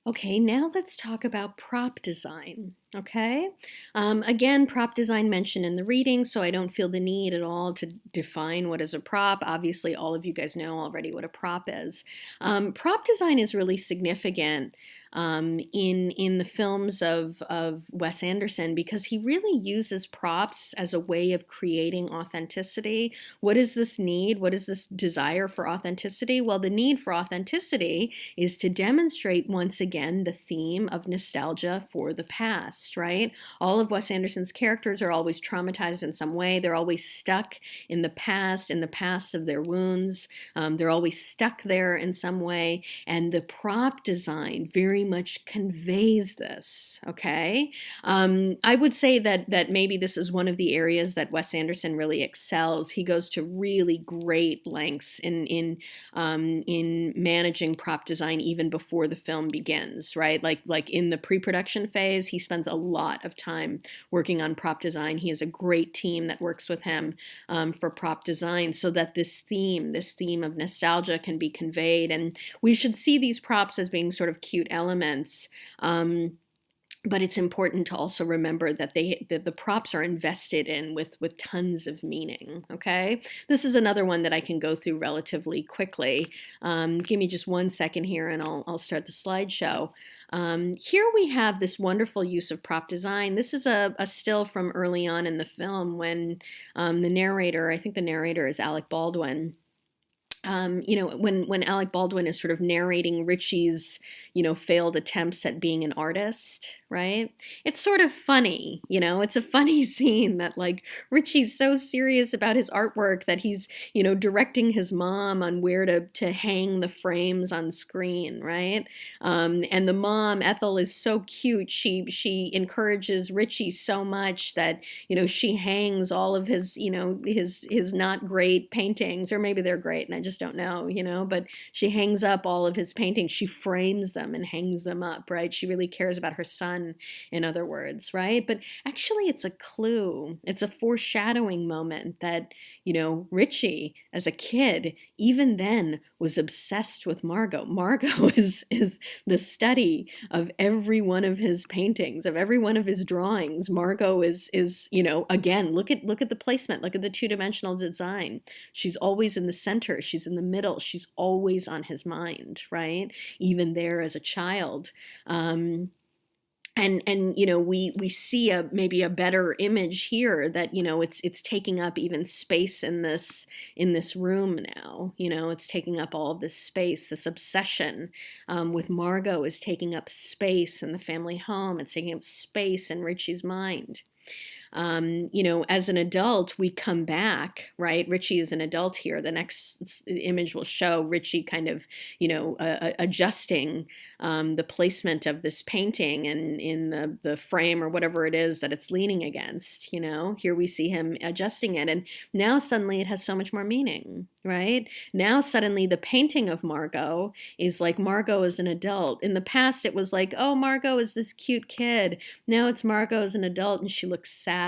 Okay, now let's talk about prop design. Okay, again, prop design mentioned in the reading, so I don't feel the need at all to define what is a prop. Obviously, all of you guys know already what a prop is. Prop design is really significant in the films of Wes Anderson because he really uses props as a way of creating authenticity. What is this need? What is this desire for authenticity? Well, the need for authenticity is to demonstrate once again the theme of nostalgia for the past, right? All of Wes Anderson's characters are always traumatized in some way. They're always stuck in the past of their wounds. They're always stuck there in some way. And the prop design very much conveys this, okay? I would say that maybe this is one of the areas that Wes Anderson really excels. He goes to really great lengths in managing prop design even before the film begins, right? Like in the pre-production phase, he spends a lot of time working on prop design. He has a great team that works with him for prop design so that this theme of nostalgia can be conveyed. And we should see these props as being sort of cute elements. But it's important to also remember that the props are invested in with tons of meaning. Okay, this is another one that I can go through relatively quickly. Give me just 1 second here, and I'll start the slideshow. Here we have this wonderful use of prop design. This is a still from early on in the film when the narrator, I think the narrator is Alec Baldwin. When Alec Baldwin is sort of narrating Richie's, failed attempts at being an artist, right? It's sort of funny, it's a funny scene that like Richie's so serious about his artwork that he's, directing his mom on where to hang the frames on screen, right? And the mom, Ethel, is so cute. She encourages Richie so much that, she hangs all of his, his not great paintings, or maybe they're great and I just don't know, but she hangs up all of his paintings. She frames them and hangs them up, right? She really cares about her son, in other words, right? But actually, it's a clue. It's a foreshadowing moment that, Richie, as a kid, even then was obsessed with Margot. Margot is the study of every one of his paintings, of every one of his drawings. Margot is again, look at the placement, look at the two-dimensional design. She's always in the center, she's in the middle, she's always on his mind, right? Even there as a child. And we see maybe a better image here that it's taking up even space in this room now. It's taking up all of this space. This obsession with Margot is taking up space in the family home. It's taking up space in Richie's mind. As an adult, we come back, right? Richie is an adult here. The next image will show Richie kind of, adjusting the placement of this painting and in the frame or whatever it is that it's leaning against. Here we see him adjusting it. And now suddenly it has so much more meaning, right? Now suddenly the painting of Margot is like Margot as an adult. In the past, it was like, oh, Margot is this cute kid. Now it's Margot as an adult and she looks sad.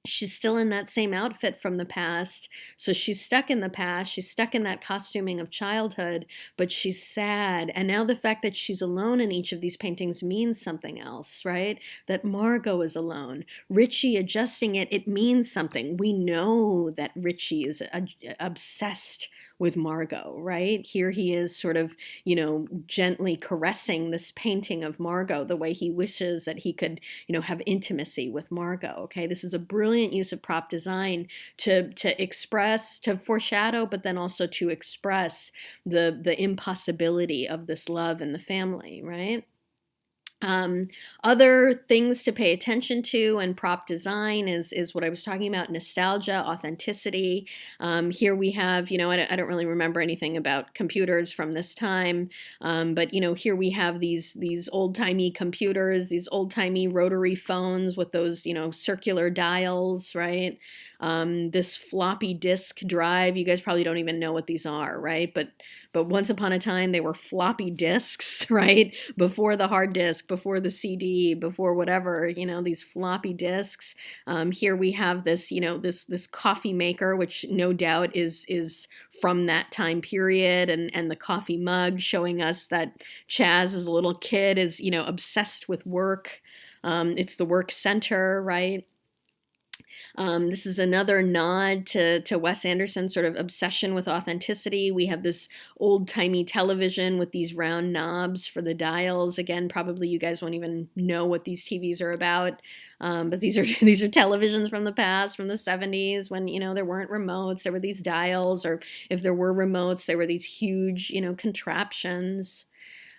She's still in that same outfit from the past. So she's stuck in the past. She's stuck in that costuming of childhood, but she's sad. And now the fact that she's alone in each of these paintings means something else, right? That Margot is alone. Richie adjusting it, it means something. We know that Richie is obsessed with Margot, right? Here he is sort of, gently caressing this painting of Margot the way he wishes that he could, have intimacy with Margot. Okay, this is a brilliant use of prop design to express, to foreshadow, but then also to express the impossibility of this love in the family, right? Other things to pay attention to in prop design is what I was talking about: nostalgia, authenticity. Here we have, I don't really remember anything about computers from this time, but here we have these old-timey computers, these old-timey rotary phones with those circular dials, right? This floppy disk drive. You guys probably don't even know what these are, right? but once upon a time they were floppy disks, right? Before the hard disk, before the CD, before whatever, these floppy disks. Here we have this, this coffee maker, which no doubt is from that time period, and the coffee mug showing us that Chaz as a little kid is, obsessed with work. It's the work center, right? This is another nod to Wes Anderson's sort of obsession with authenticity. We have this old-timey television with these round knobs for the dials. Again, probably you guys won't even know what these TVs are about, but these are these are televisions from the past, from the 70s, when there weren't remotes. There were these dials, or if there were remotes, there were these huge contraptions.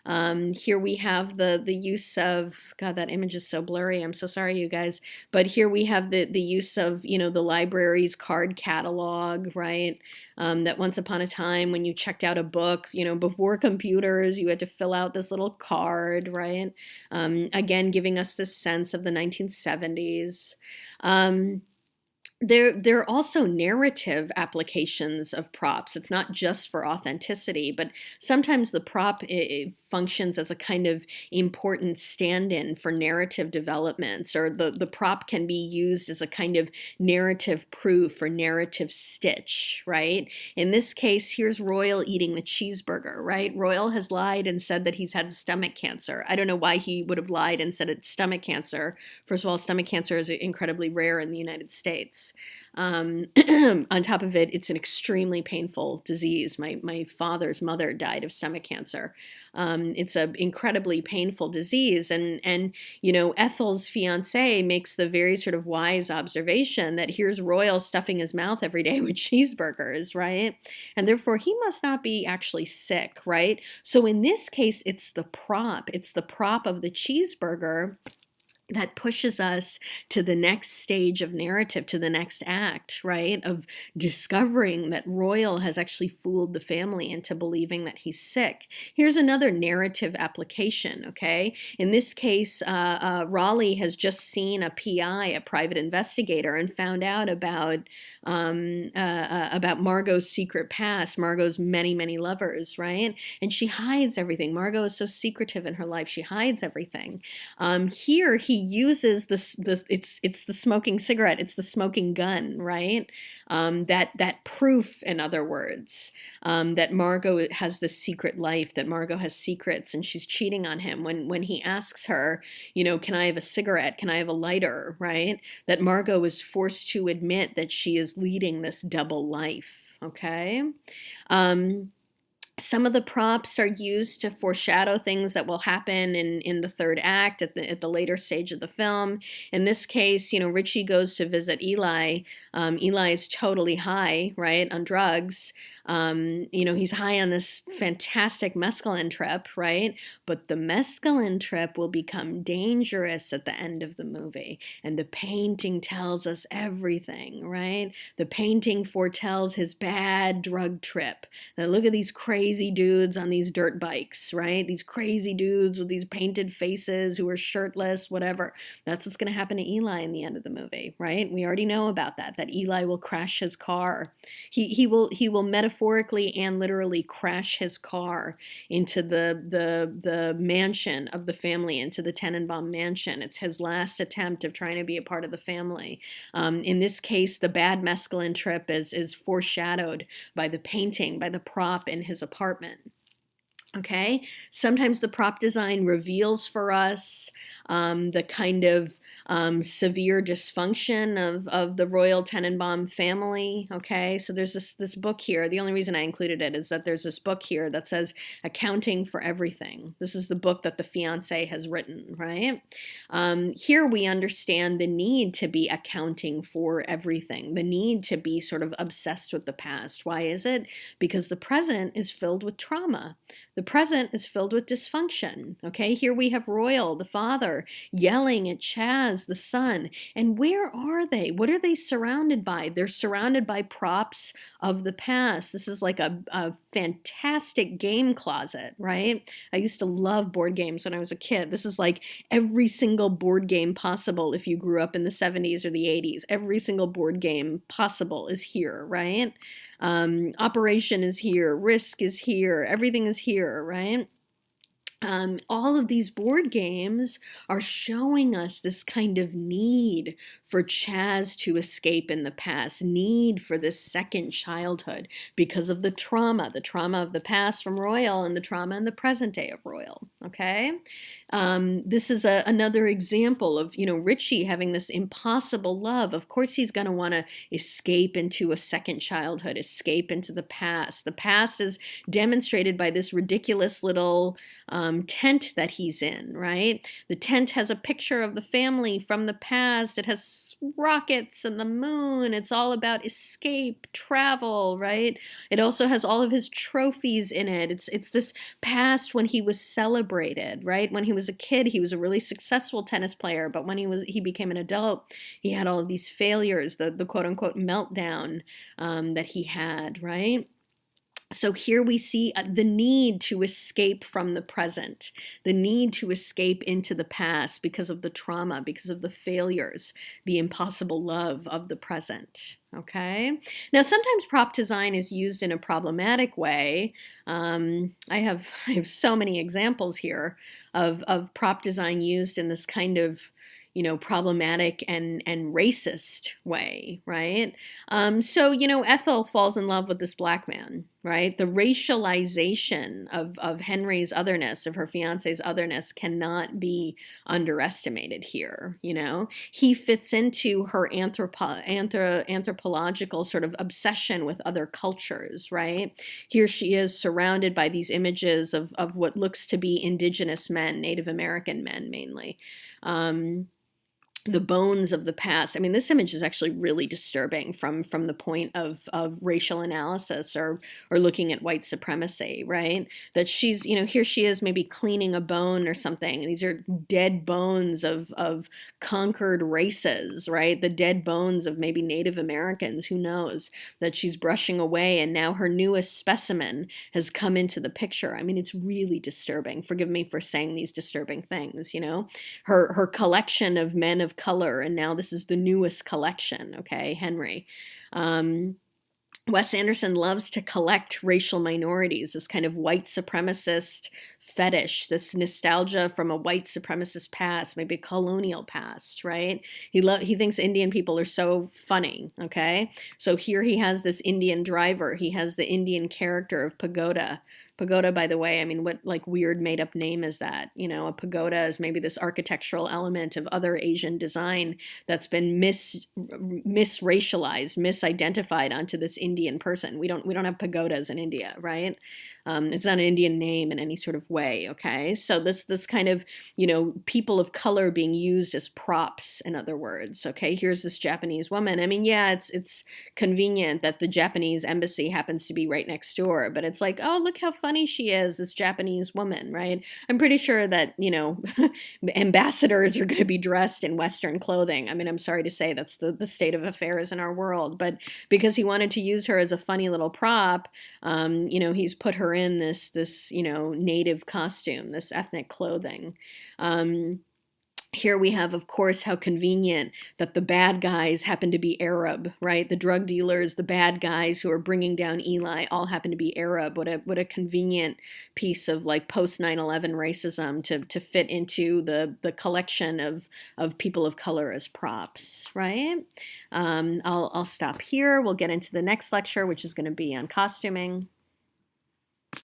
Here we have the use of, God, that image is so blurry. I'm so sorry, you guys. But here we have the use of, the library's card catalog, right? That once upon a time when you checked out a book, before computers, you had to fill out this little card, right? Again, giving us this sense of the 1970s. There are also narrative applications of props. It's not just for authenticity, but sometimes the prop functions as a kind of important stand-in for narrative developments, or the prop can be used as a kind of narrative proof or narrative stitch, right? In this case, here's Royal eating the cheeseburger, right? Royal has lied and said that he's had stomach cancer. I don't know why he would have lied and said it's stomach cancer. First of all, stomach cancer is incredibly rare in the United States. On top of it, it's an extremely painful disease. My father's mother died of stomach cancer. It's an incredibly painful disease. And Ethel's fiance makes the very sort of wise observation that here's Royal stuffing his mouth every day with cheeseburgers, right? And therefore, he must not be actually sick, right? So in this case, it's the prop. It's the prop of the cheeseburger that pushes us to the next stage of narrative, to the next act, right? Of discovering that Royal has actually fooled the family into believing that he's sick. Here's another narrative application, okay? In this case, Raleigh has just seen a PI, a private investigator, and found out about Margot's secret past, Margot's many, many lovers, right? And she hides everything. Margot is so secretive in her life. She hides everything. Here, he uses it's the smoking cigarette, it's the smoking gun, right? That proof, in other words, that Margot has this secret life, that Margot has secrets, and she's cheating on him. When he asks her, can I have a cigarette? Can I have a lighter? Right? That Margot is forced to admit that she is leading this double life. Okay. Some of the props are used to foreshadow things that will happen in the third act at the later stage of the film. In this case, Richie goes to visit Eli. Eli is totally high, right, on drugs. He's high on this fantastic mescaline trip, right? But the mescaline trip will become dangerous at the end of the movie. And the painting tells us everything, right? The painting foretells his bad drug trip. Now look at these crazy dudes on these dirt bikes, right? These crazy dudes with these painted faces who are shirtless, whatever. That's what's going to happen to Eli in the end of the movie, right? We already know about that Eli will crash his car. He will metaphorically and literally crash his car into the mansion of the family, into the Tenenbaum mansion. It's his last attempt of trying to be a part of the family. In this case, the bad mescaline trip is foreshadowed by the painting, by the prop in his apartment. Okay, sometimes the prop design reveals for us the kind of severe dysfunction of the Royal Tenenbaum family. Okay, so there's this book here. The only reason I included it is that there's this book here that says Accounting for Everything. This is the book that the fiance has written, right? Here we understand the need to be accounting for everything, the need to be sort of obsessed with the past. Why is it? Because the present is filled with trauma. The present is filled with dysfunction. Okay, here we have Royal, the father, yelling at Chaz, the son. And where are they? What are they surrounded by? They're surrounded by props of the past. This is like a fantastic game closet, right? I used to love board games when I was a kid. This is like every single board game possible if you grew up in the 70s or the 80s. Every single board game possible is here, right? Operation is here, risk is here, everything is here, right? All of these board games are showing us this kind of need for Chaz to escape in the past, need for this second childhood because of the trauma of the past from Royal and the trauma in the present day of Royal, okay? This is another example of, Richie having this impossible love. Of course he's going to want to escape into a second childhood, escape into the past. The past is demonstrated by this ridiculous little tent that he's in, right? The tent has a picture of the family from the past. It has rockets and the moon. It's all about escape, travel, right? It also has all of his trophies in it. It's this past when he was celebrated, right? When he was a kid, he was a really successful tennis player, but when he became an adult, he had all of these failures, the quote unquote meltdown that he had, right? So here we see the need to escape from the present, the need to escape into the past because of the trauma, because of the failures, the impossible love of the present. Okay. Now, sometimes prop design is used in a problematic way. I have so many examples here of prop design used in this kind of problematic and racist way, right? So, Ethel falls in love with this black man, right? The racialization of Henry's otherness, of her fiance's otherness, cannot be underestimated here, He fits into her anthropological sort of obsession with other cultures, right? Here she is surrounded by these images of what looks to be indigenous men, Native American men mainly. The bones of the past. I mean, this image is actually really disturbing from the point of racial analysis or looking at white supremacy, right? That she's, here she is maybe cleaning a bone or something. These are dead bones of conquered races, right? The dead bones of maybe Native Americans, who knows, that she's brushing away, and now her newest specimen has come into the picture. I mean, it's really disturbing. Forgive me for saying these disturbing things, Her collection of men of color, and now this is the newest collection, okay, Henry. Wes Anderson loves to collect racial minorities, this kind of white supremacist fetish, this nostalgia from a white supremacist past, maybe a colonial past, right? He thinks Indian people are so funny, okay? So here he has this Indian driver. He has the Indian character of Pagoda. Pagoda, by the way, I mean, what like weird made up name is that? A pagoda is maybe this architectural element of other Asian design that's been misracialized, misidentified onto this Indian person. We don't have pagodas in India, right? It's not an Indian name in any sort of way, okay? So this kind of, people of color being used as props, in other words, okay? Here's this Japanese woman. I mean, yeah, it's convenient that the Japanese embassy happens to be right next door, but it's like, oh, look how funny she is, this Japanese woman, right? I'm pretty sure that, ambassadors are going to be dressed in Western clothing. I mean, I'm sorry to say that's the state of affairs in our world, but because he wanted to use her as a funny little prop, he's put her in this native costume, this ethnic clothing. Here we have, of course, how convenient that the bad guys happen to be Arab, right? The drug dealers, the bad guys who are bringing down Eli, all happen to be Arab. What a convenient piece of like post 9/11 racism to fit into the collection of people of color as props, right? I'll stop here. We'll get into the next lecture, which is going to be on costuming.